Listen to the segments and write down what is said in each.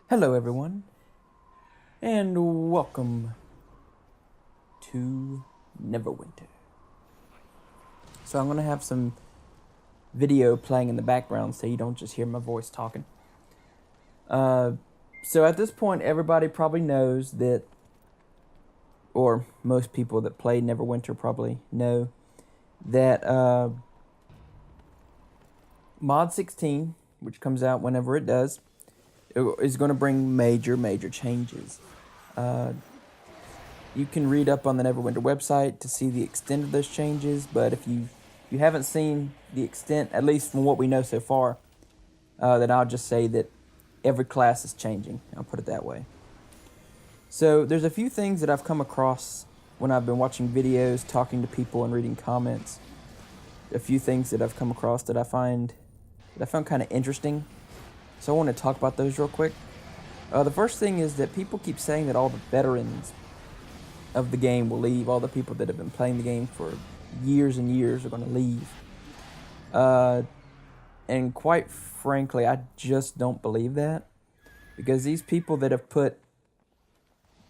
Hello, everyone, and welcome to Neverwinter. So I'm going to have some video playing in the background so you don't just hear my voice talking. So at this point, everybody probably knows that, or most people that play Neverwinter probably know, that Mod 16, which comes out whenever it does, is going to bring major changes. You can read up on the Neverwinter website to see the extent of those changes, but if you haven't seen the extent, at least from what we know so far, then I'll just say that every class is changing. I'll put it that way. So there's a few things that I've come across when I've been watching videos, talking to people, and reading comments. A few things that I've come across that I found kind of interesting. So I want to talk about those real quick. The first thing is that people keep saying that all the veterans of the game will leave. All the people that have been playing the game for years and years are going to leave. And quite frankly, I just don't believe that. Because these people that have put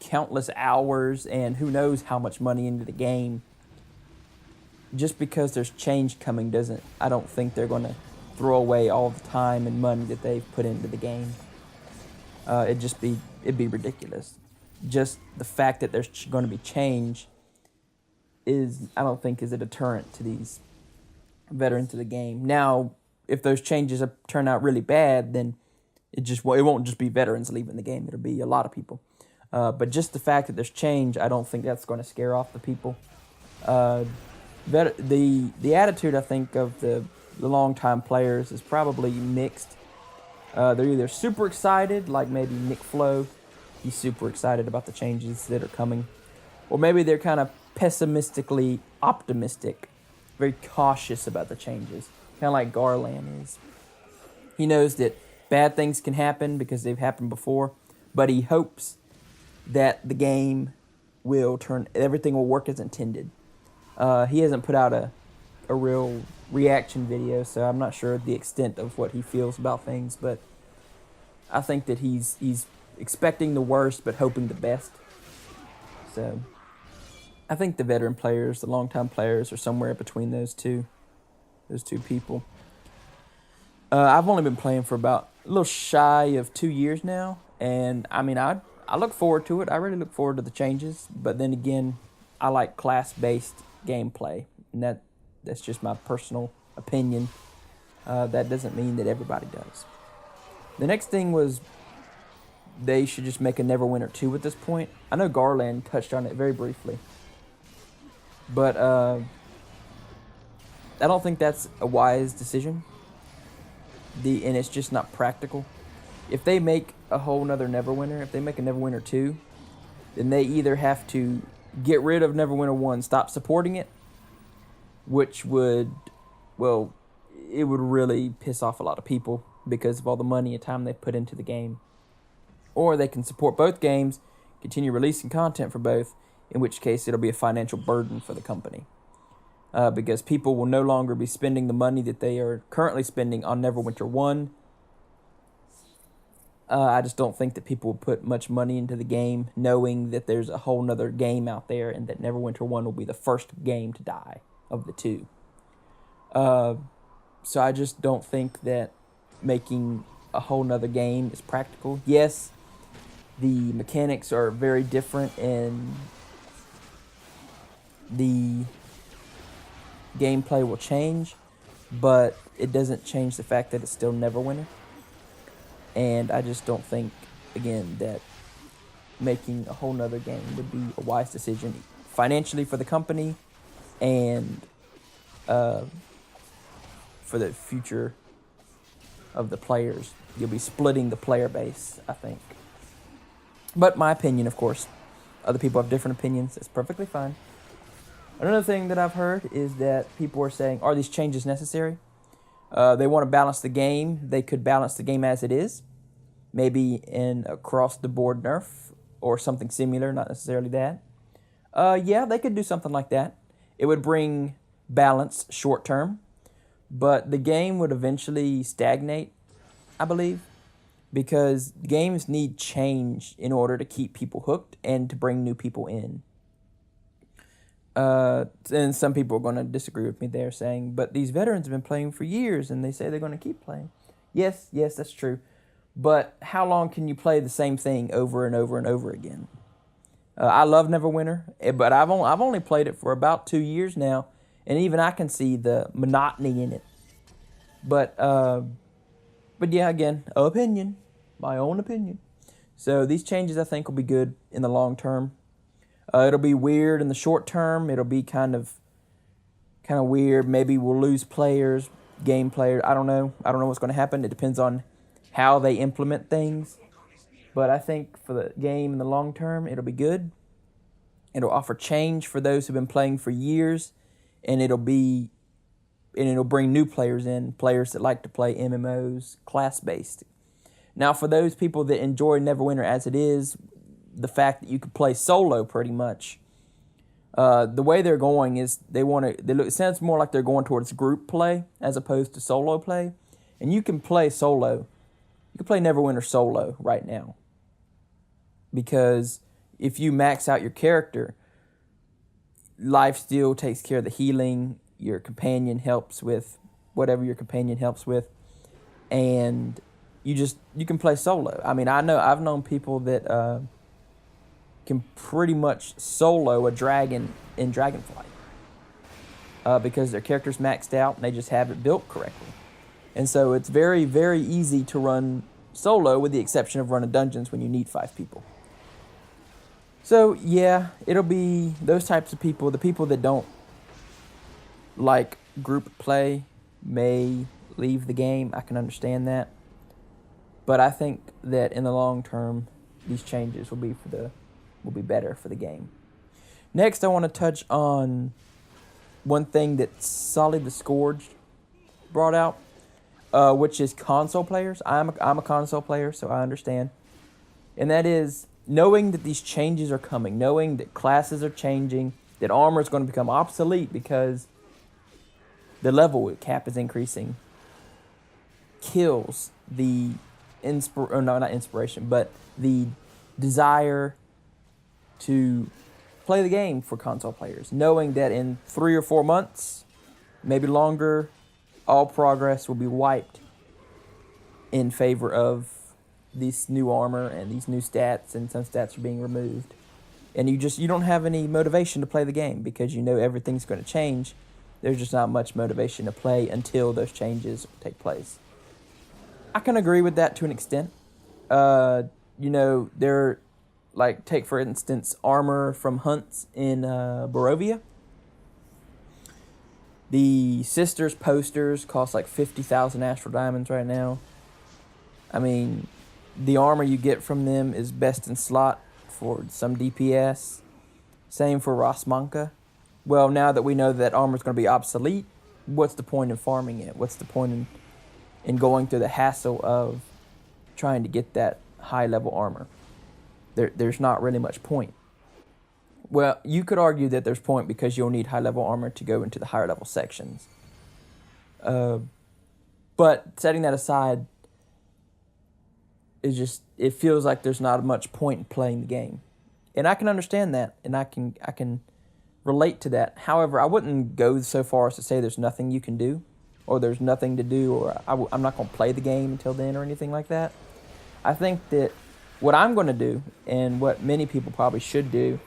countless hours and who knows how much money into the game, just because there's change coming I don't think they're going to throw away all the time and money that they've put into the game. It'd be ridiculous. Just the fact that there's going to be change I don't think is a deterrent to these veterans of the game. Now, if those changes turn out really bad, then it won't just be veterans leaving the game. It'll be a lot of people. But just the fact that there's change, I don't think that's going to scare off the people. The attitude, I think, of the longtime players is probably mixed. They're either super excited, like maybe Nick Flo. He's super excited about the changes that are coming. Or maybe they're kind of pessimistically optimistic, very cautious about the changes, kind of like Garland is. He knows that bad things can happen because they've happened before, but he hopes that the game everything will work as intended. He hasn't put out a real reaction video, so I'm not sure the extent of what he feels about things, but I think that he's expecting the worst but hoping the best. So I think the veteran players, the longtime players, are somewhere between those two people. I've only been playing for about a little shy of 2 years now, and I mean I look forward to it. I really look forward to the changes, but then again, I like class-based gameplay, and that's just my personal opinion. That doesn't mean that everybody does. The next thing was they should just make a Neverwinter 2 at this point. I know Garland touched on it very briefly, but I don't think that's a wise decision. And it's just not practical. If they make a whole nother Neverwinter, if they make a Neverwinter 2, then they either have to get rid of Neverwinter 1, stop supporting it, which would really piss off a lot of people because of all the money and time they put into the game. Or they can support both games, continue releasing content for both, in which case it'll be a financial burden for the company. Because people will no longer be spending the money that they are currently spending on Neverwinter 1. I just don't think that people will put much money into the game knowing that there's a whole nother game out there and that Neverwinter 1 will be the first game to die of the two. So I just don't think that making a whole nother game is practical. Yes, the mechanics are very different and the gameplay will change, but it doesn't change the fact that it's still Neverwinter. And I just don't think, again, that making a whole nother game would be a wise decision financially for the company and for the future of the players. You'll be splitting the player base, I think. But my opinion, of course. Other people have different opinions. It's perfectly fine. Another thing that I've heard is that people are saying, are these changes necessary? They want to balance the game. They could balance the game as it is. Maybe in across-the-board nerf or something similar, not necessarily that. Yeah, they could do something like that. It would bring balance short-term, but the game would eventually stagnate, I believe. because games need change in order to keep people hooked and to bring new people in. And some people are going to disagree with me there, saying, but these veterans have been playing for years and they say they're going to keep playing. Yes, that's true. But how long can you play the same thing over and over and over again? I love Neverwinter, but I've only played it for about 2 years now, and even I can see the monotony in it. But yeah, again, my own opinion. So these changes I think will be good in the long term. It'll be weird in the short term. It'll be kind of weird. Maybe we'll lose players, game players. I don't know what's going to happen. It depends on how they implement things. But I think for the game in the long term, it'll be good. It'll offer change for those who've been playing for years, and it'll bring new players in, players that like to play MMOs class-based. Now, for those people that enjoy Neverwinter as it is, the fact that you could play solo pretty much, the way they're going is it sounds more like they're going towards group play as opposed to solo play. And you can play solo. You can play Neverwinter solo right now. Because if you max out your character, lifesteal takes care of the healing, your companion helps with whatever your companion helps with, and you can play solo. I mean, I've known people that can pretty much solo a dragon in Dragonflight because their character's maxed out and they just have it built correctly. And so it's very, very easy to run solo with the exception of running dungeons when you need 5 people. So yeah, it'll be those types of people, the people that don't like group play may leave the game. I can understand that. But I think that in the long term, these changes will be better for the game. Next, I want to touch on one thing that Solid the Scourged brought out, which is console players. I'm a console player, so I understand. And that is knowing that these changes are coming, knowing that classes are changing, that armor is going to become obsolete because the level cap is increasing, kills the not inspiration, but the desire to play the game for console players, knowing that in 3 or 4 months, maybe longer, all progress will be wiped in favor of this new armor and these new stats, and some stats are being removed. And you don't have any motivation to play the game because you know everything's going to change. There's just not much motivation to play until those changes take place. I can agree with that to an extent. They're like, take for instance armor from hunts in Barovia. The Sisters posters cost like 50,000 Astral Diamonds right now. I mean, the armor you get from them is best in slot for some DPS. Same for Rosmanka. Well, now that we know that armor is going to be obsolete, what's the point in farming it? What's the point in going through the hassle of trying to get that high-level armor? There's not really much point. Well, you could argue that there's point because you'll need high-level armor to go into the higher-level sections. But setting that aside, it feels like there's not much point in playing the game. And I can understand that, and I can relate to that. However, I wouldn't go so far as to say there's nothing you can do, or there's nothing to do, or I'm not going to play the game until then or anything like that. I think that what I'm going to do, and what many people probably should do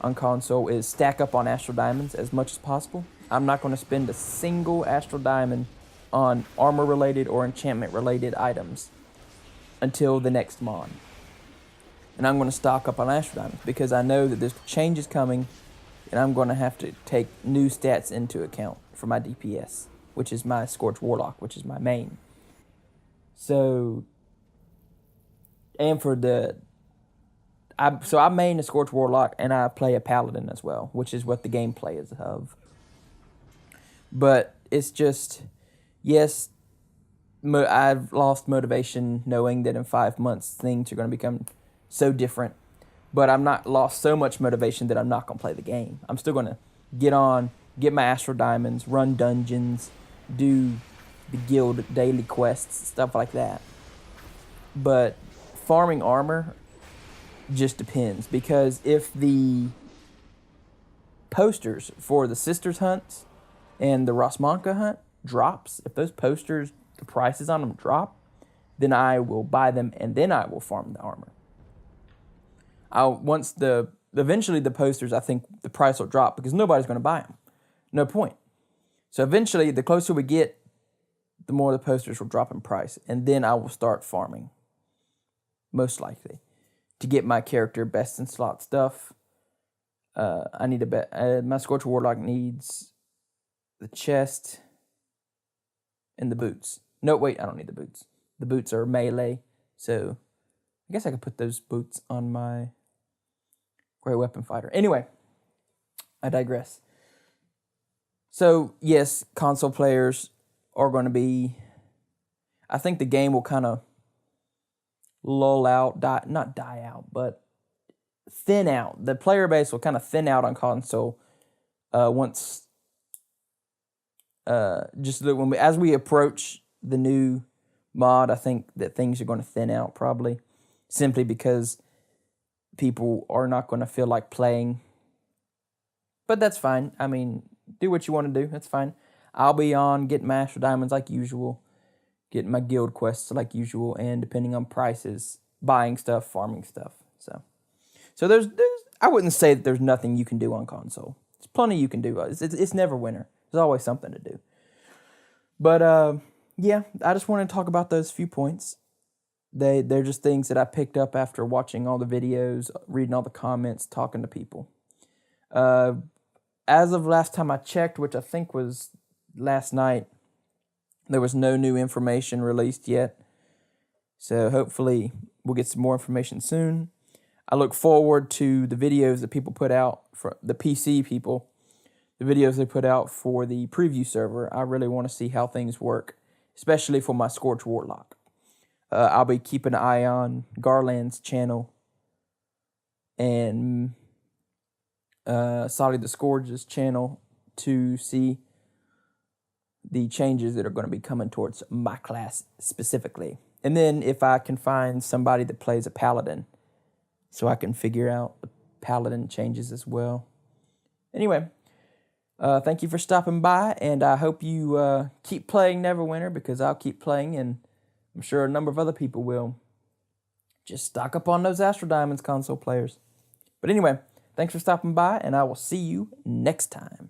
on console, is stack up on Astral Diamonds as much as possible. I'm not going to spend a single Astral Diamond on armor-related or enchantment-related items until the next Mon. And I'm going to stock up on Astral Diamonds because I know that there's changes coming, and I'm going to have to take new stats into account for my DPS, which is my Scorch Warlock, which is my main. So, and for I main a Scorch Warlock, and I play a Paladin as well, which is what the gameplay is of. But it's just, yes, I've lost motivation knowing that in 5 months things are going to become so different. But I'm not lost so much motivation that I'm not going to play the game. I'm still going to get my Astral Diamonds, run dungeons, do the guild daily quests, stuff like that. but farming armor just depends, because if the posters for the Sisters hunts and the Rosmanka hunt drops, if those posters, the prices on them drop, then I will buy them and then I will farm the armor. Eventually the posters, I think the price will drop because nobody's going to buy them. No point. So eventually, the closer we get, the more the posters will drop in price, and then I will start farming, most likely, to get my character best in slot stuff. I need my Scorcher Warlock needs the chest and the boots. No, wait, I don't need the boots. The boots are melee, so I guess I could put those boots on my Great Weapon Fighter. Anyway, I digress. So, yes, console players are going to be... I think the game will kind of lull out, not die out, but thin out. The player base will kind of thin out on console once... as we approach the new mod, I think that things are going to thin out probably, simply because people are not going to feel like playing. But that's fine. I mean, do what you want to do. That's fine. I'll be on getting my Astral Diamonds like usual, getting my guild quests like usual, and depending on prices, buying stuff, farming stuff. So there's I wouldn't say that there's nothing you can do on console. There's plenty you can do. It's Neverwinter. There's always something to do. But yeah, I just want to talk about those few points. They're just things that I picked up after watching all the videos, reading all the comments, talking to people. As of last time I checked, which I think was last night, there was no new information released yet. So hopefully we'll get some more information soon. I look forward to the videos that people put out, for the PC people, the videos they put out for the preview server. I really want to see how things work, especially for my Scorch Warlock. I'll be keeping an eye on Garland's channel and Solly the Scourge's channel to see the changes that are going to be coming towards my class specifically. And then if I can find somebody that plays a paladin, so I can figure out the paladin changes as well. Anyway, thank you for stopping by, and I hope you keep playing Neverwinter, because I'll keep playing, and I'm sure a number of other people will. Just stock up on those Astral Diamonds, console players. But anyway, thanks for stopping by, and I will see you next time.